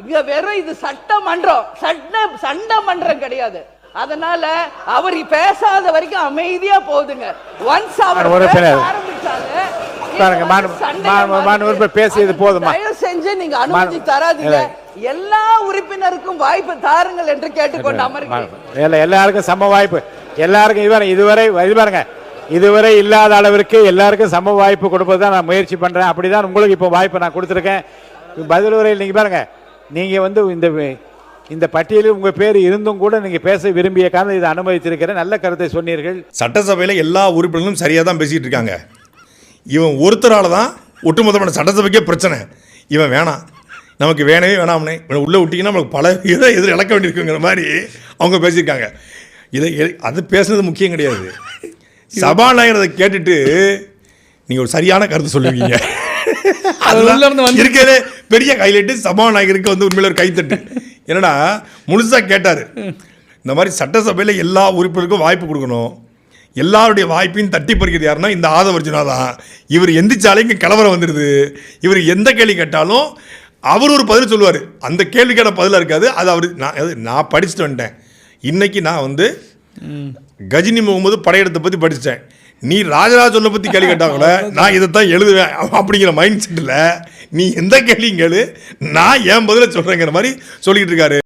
இங்க வெறும் இது சட்டமன்றம், சட்டமன்றம் கிடையாது. அதனால அவர் பேசாத வரைக்கும் அமைதியா போதுங்க. ஒன்ஸ் அவர் பேசியது போதுமா? தயவு செஞ்சு நீங்க அனுமதி தராதீங்க. எல்லா உறுப்பினருக்கும் வாய்ப்பு தாருங்கள் என்று கேட்டுக்கொண்டு அமர்கிறேன். எல்லாருக்கும் சம வாய்ப்பு, எல்லாருக்கும் இதுவரை இல்லாத அளவிற்கு எல்லாருக்கும் சம வாய்ப்பு கொடுப்பது தான் நான் முயற்சி பண்றேன். அப்படிதான் உங்களுக்கு இப்போ வாய்ப்பு நான் கொடுத்துருக்கேன். பதில் உரையில் நீங்க பாருங்க, நீங்க இந்த பட்டியலில் உங்க பேர் இருந்தும் கூட நீங்க பேச விரும்பிய காரணம் இதை அனுமதித்திருக்கிறேன். நல்ல கருத்தை சொன்னீர்கள். சட்டசபையில் எல்லா உறுப்பினர்களும் சரியாக தான் பேசிட்டு இருக்காங்க. இவன் ஒருத்தரால தான் ஒட்டுமொத்தமான சட்டசபைக்கே பிரச்சனை. இவன் வேணாம், நமக்கு வேணவே வேணாம்னே, இவனை உள்ளே விட்டிங்கன்னா நமக்கு பல இதை எதிர் இழக்க வேண்டியிருக்குங்கிற மாதிரி அவங்க பேசியிருக்காங்க. அது பேசுனது முக்கியம் கிடையாது. சபாநாயகர் அதை கேட்டுட்டு நீங்கள் ஒரு சரியான கருத்து சொல்லுவீங்க. இருக்கிறதே பெரிய ஹைலைட்டு சபாநாயகருக்கு உண்மையில ஒரு கைத்தட்டு. என்னடா முழுசாக கேட்டார், இந்த மாதிரி சட்டசபையில் எல்லா உறுப்பினருக்கும் வாய்ப்பு கொடுக்கணும், எல்லாருடைய வாய்ப்பையும் தட்டி பறிக்கிறது யாருன்னா இந்த ஆதவர்ஜுனா தான். இவர் எந்திரிச்சாலே இங்கே கலவரம் வந்துடுது. இவர் எந்த கேள்வி கேட்டாலும் அவர் ஒரு பதில் சொல்லுவார். அந்த கேள்விக்கான பதிலாக இருக்காது. அது அவர் நான் படிச்சுட்டு வந்துட்டேன். இன்றைக்கி நான் கஜினி முகமது படையெடுத்தை பற்றி படித்தேன். நீ ராஜராஜ சொல்ல பற்றி கேள்வி கேட்டாங்கள நான் இதைத்தான் எழுதுவேன் அப்படிங்கிற மைண்ட் செட்டில் நீ எந்த கேள்வியும் கேளு, நான் என் பதிலை சொல்கிறேங்கிற மாதிரி சொல்லிக்கிட்டு இருக்காரு.